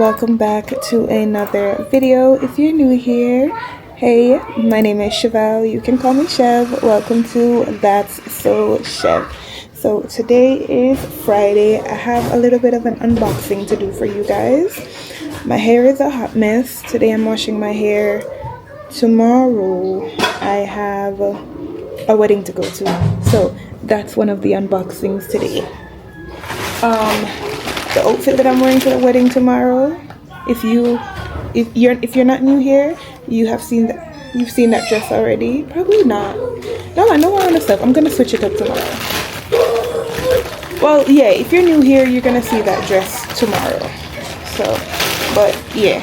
welcome back to another video. If you're new here, hey, my name is Chevelle. You can call me Chev. Welcome to That's So Chev. So today is Friday. I have a little bit of an unboxing to do for you guys. My hair is a hot mess. Today I'm washing my hair. Tomorrow I have a wedding to go to. So that's one of the unboxings today. The outfit that I'm wearing to the wedding tomorrow, if you're not new here, you've seen that dress already. Probably not. No, I know all the stuff. I'm gonna switch it up tomorrow. Well, yeah, if you're new here, you're gonna see that dress tomorrow. So, but yeah,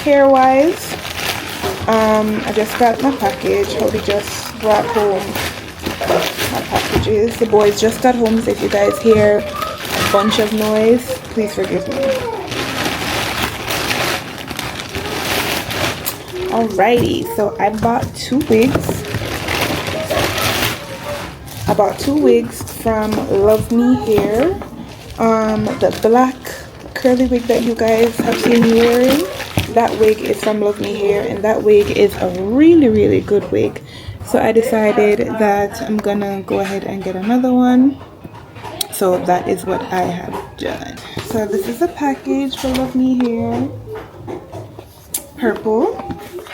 hair wise, I just got my package. Hody just brought home my packages. The boys just got home, so if you guys hear bunch of noise, please forgive me. Alrighty, so I bought two wigs. I bought two wigs from LuvmeHair. The black curly wig that you guys have seen me wearing, that wig is from LuvmeHair, and that wig is a really good wig. So I decided that I'm gonna go ahead and get another one. So that is what I have done. So this is a package for LuvmeHair. Purple.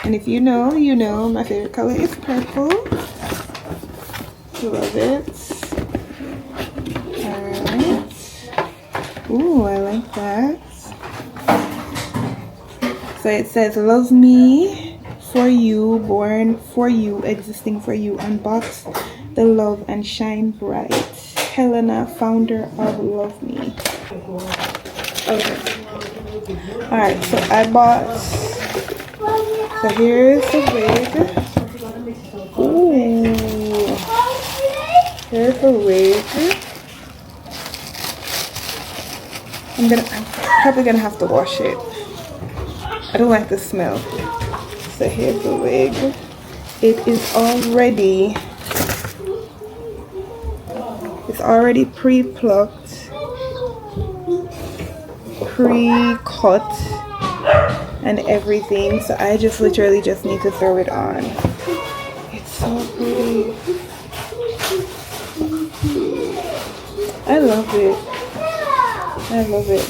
And if you know, you know my favorite color is purple. Love it. Alright. Ooh, I like that. So it says, "Love me for you, born for you, existing for you, unbox the love and shine bright. Helena, founder of LuvmeHair." Okay. Alright, so I bought, so here's the wig. Ooh. Here's the wig. I'm probably gonna have to wash it. I don't like the smell. So here's the wig. It is already pre-plucked, pre-cut, and everything. So I just literally just need to throw it on. It's so pretty. I love it. I love it.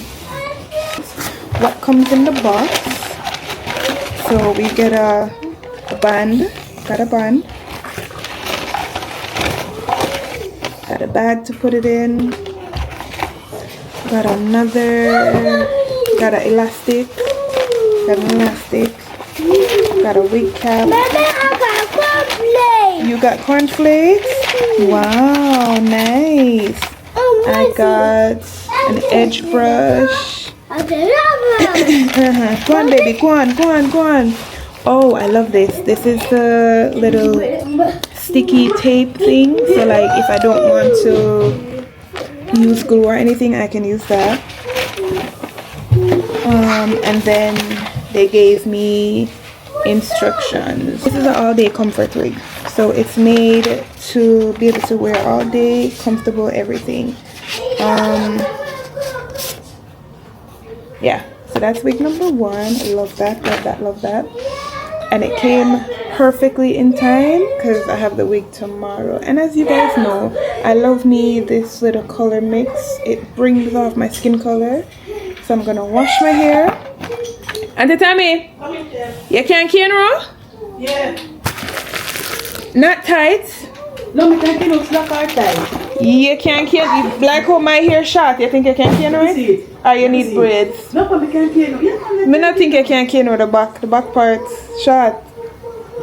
What comes in the box? So we get a band. Got a band. Got a bag to put it in. Got another. Got an elastic. Got an elastic. Got a wig cap. You got cornflakes? Wow, nice. I got an edge brush. Go on, baby. Go on. Oh, I love this. This is the little sticky tape thing. So like if I don't want to use glue or anything, I can use that. And then they gave me instructions. This is an all-day comfort wig. So it's made to be able to wear all day, comfortable, everything. Yeah, so that's wig number one. I love that. And it came perfectly in time because I have the wig tomorrow. And as you guys know, I love me this little color mix. It brings off my skin color. So I'm gonna wash my hair. Auntie Tammy, you can't roll? Yeah. Not tight. No, I can't no slack or tight. You can't you like how my hair short. You think you can right? Or you need braids? No, I can't no. Yeah, me not think you can the back part's short.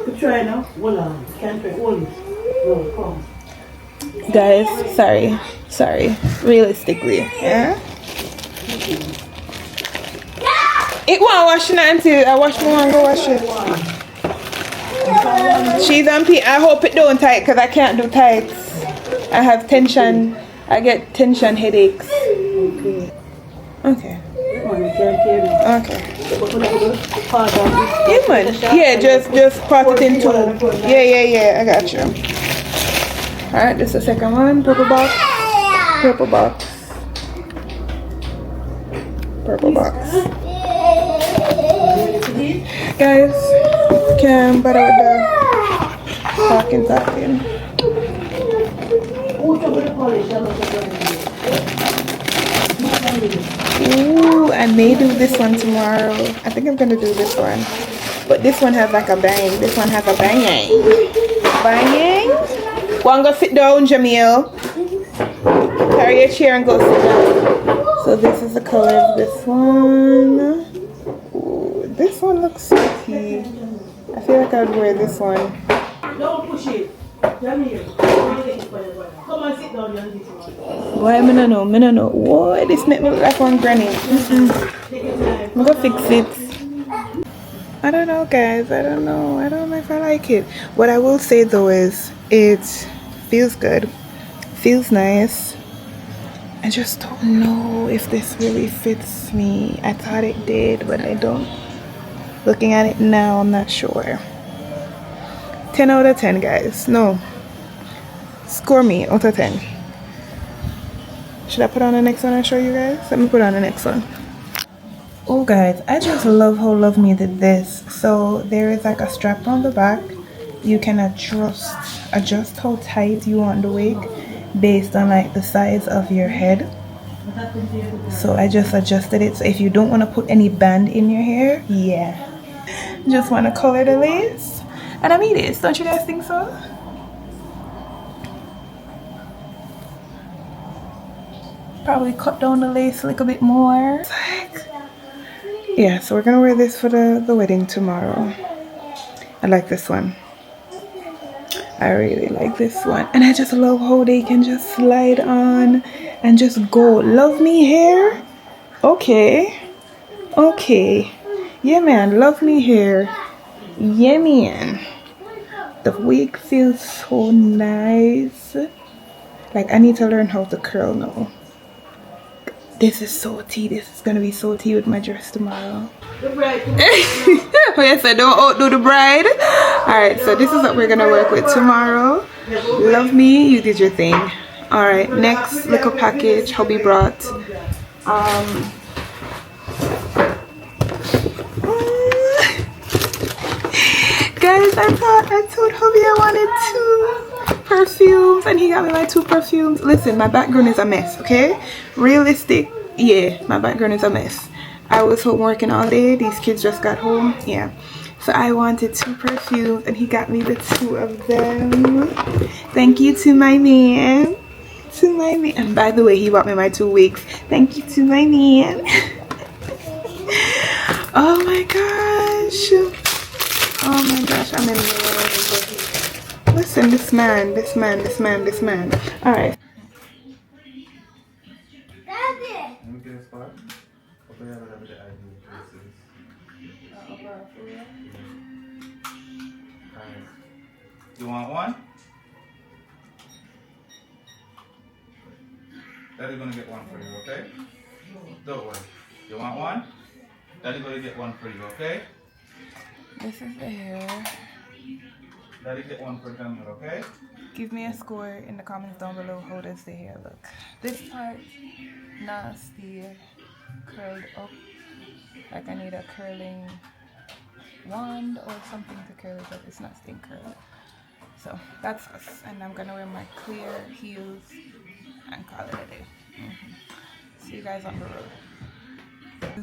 You try now. Hold on. Can't try. Hold it. No, come. Guys, sorry. Realistically, yeah. It won't wash it until I wash my one, go wash it. She's on P. I hope it don't tight because I can't do tights. I have tension. I get tension headaches. Okay. Okay. Yeah, man. Yeah, just part it in two. Yeah. I got you. Alright, this is the second one. Purple box. Purple box. Guys, can't bother with the talking. Ooh, I may do this one tomorrow. I think I'm gonna do this one. But this one has like a bang. This one has a bang. Bang. Go and go sit down, Jamil. Carry your chair and go sit down. So this is the color of this one. Ooh, this one looks pretty. I feel like I'd wear this one. Don't push it. Jamil. Come and sit down on this one. Why me no know? Me no know. Whoa, this make me look like one granny. I'm gonna fix it. I don't know, guys. I don't know if I like it. What I will say though is it feels good, feels nice. I just don't know if this really fits me. I thought it did, but I don't. Looking at it now, I'm not sure. 10 out of 10, guys. No. Score me out of 10. Should I put on the next one and show you guys? Let me put on the next one. Oh guys, I just love how LuvmeHair did this. So there is like a strap on the back. You can adjust how tight you want the wig based on like the size of your head. So I just adjusted it. So if you don't want to put any band in your hair, yeah, just want to color the lace. And I mean this, don't you guys think so? Probably cut down the lace a little bit more. Yeah, so we're gonna wear this for the wedding tomorrow. I like this one. I really like this one. And I just love how they can just slide on and just go. LuvmeHair? Okay. Okay. Yeah, man. LuvmeHair. Yeah, man. The wig feels so nice. Like, I need to learn how to curl now. This is so tea. This is gonna be so tea with my dress tomorrow. The bride. Yes, I don't outdo the bride. Alright, so this is what we're gonna work with tomorrow. LuvmeHair, you did your thing. Alright, next little package hubby brought. Guys, I told hubby I wanted 2 perfumes and he got me my 2 perfumes. Listen, my background is a mess, okay? Realistic, yeah, my background is a mess. I was home working all day. These kids just got home, yeah. So I wanted 2 perfumes and he got me the 2 of them. Thank you to my man. To my man. And by the way, he bought me my 2 wigs. Thank you to my man. Oh my gosh. Oh my gosh, I'm in love. Listen, this man. Alright. You want one? Daddy's gonna get one for you, okay? Don't worry. You want one? Daddy's gonna get one for you, okay? This is the hair. Daddy get one for Daniel, okay? Give me a score in the comments down below. How does the hair look? This part, nasty, curled up. Like I need a curling wand or something to curl it up. It's not staying curled. So that's us. And I'm gonna wear my clear heels and call it a day. See you guys on the road.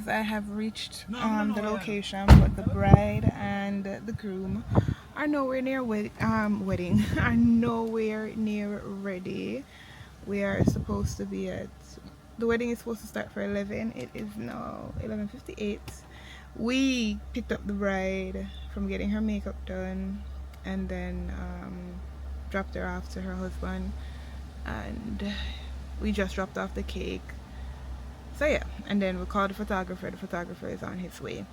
I have reached the location, but the bride and the groom are nowhere near wedding. Are nowhere near ready. We are supposed to be at the wedding is supposed to start for 11. It is now 11:58. We picked up the bride from getting her makeup done and then dropped her off to her husband, and we just dropped off the cake. So yeah, and then we called the photographer. The photographer is on his way.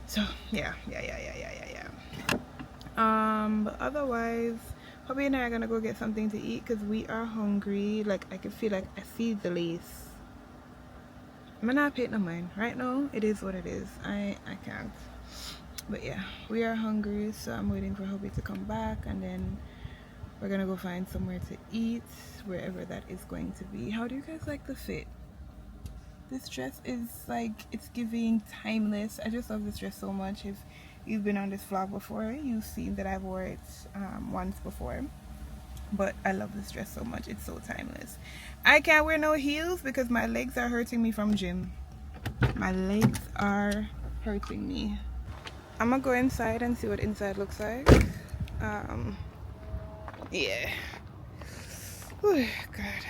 So yeah. But otherwise, hubby and I are gonna go get something to eat because we are hungry. Like I can feel like I see the lace. I'm not paying no mind right now. It is what it is. I can't. But yeah, we are hungry, so I'm waiting for hubby to come back, and then we're gonna go find somewhere to eat, wherever that is going to be. How do you guys like the fit? This dress is like, it's giving timeless. I just love this dress so much. If you've been on this vlog before, you've seen that I've wore it once before. But I love this dress so much. It's so timeless. I can't wear no heels because my legs are hurting me from gym. My legs are hurting me. I'm gonna go inside and see what inside looks like. Yeah. Oh God.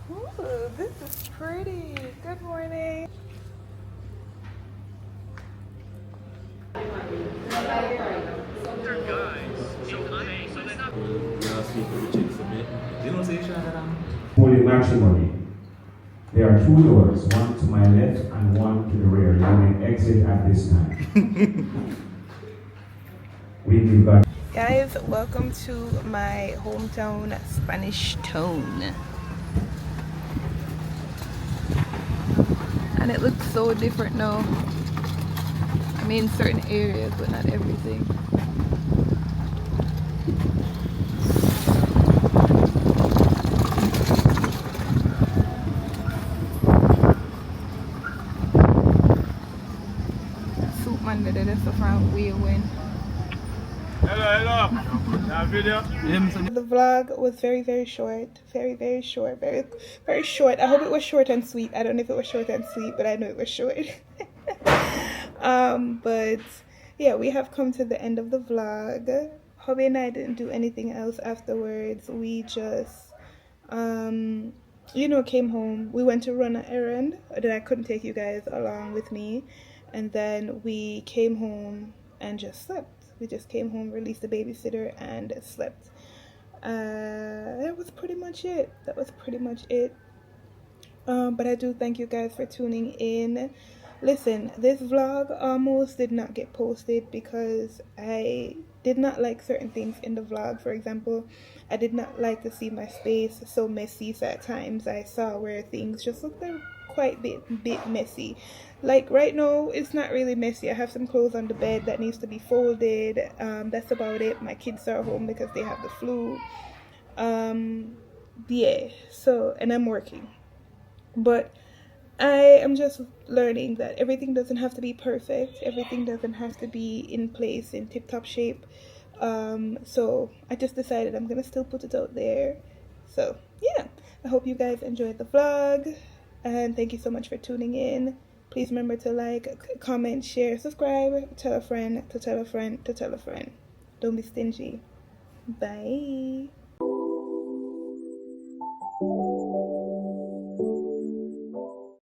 Ooh, this is pretty. Good morning. Holy matrimony. There are two doors, one to my left and one to the rear. You may exit at this time. We give God. Guys, welcome to my hometown, Spanish Town. And it looks so different now. I mean, certain areas, but not everything. Soup man, that's the front way when. Hello. Video. The vlog was very short, very short, very short. I hope it was short and sweet. I don't know if it was short and sweet, but I know it was short. But yeah, we have come to the end of the vlog. Hobby and I didn't do anything else afterwards. We just you know, came home. We went to run an errand that I couldn't take you guys along with me, and then we came home and just slept. We just came home, released the babysitter, and slept. That was pretty much it. But I do thank you guys for tuning in. Listen, this vlog almost did not get posted because I did not like certain things in the vlog. For example, I did not like to see my space so messy. So at times I saw where things just looked quite bit messy. Like right now, it's not really messy. I have some clothes on the bed that needs to be folded. That's about it. My kids are home because they have the flu. Yeah, so, and I'm working. But I am just learning that everything doesn't have to be perfect. Everything doesn't have to be in place, in tip-top shape. So I just decided I'm gonna still put it out there. So yeah, I hope you guys enjoyed the vlog, and thank you so much for tuning in. Please remember to like, comment, share, subscribe, tell a friend, to tell a friend, to tell a friend. Don't be stingy. Bye.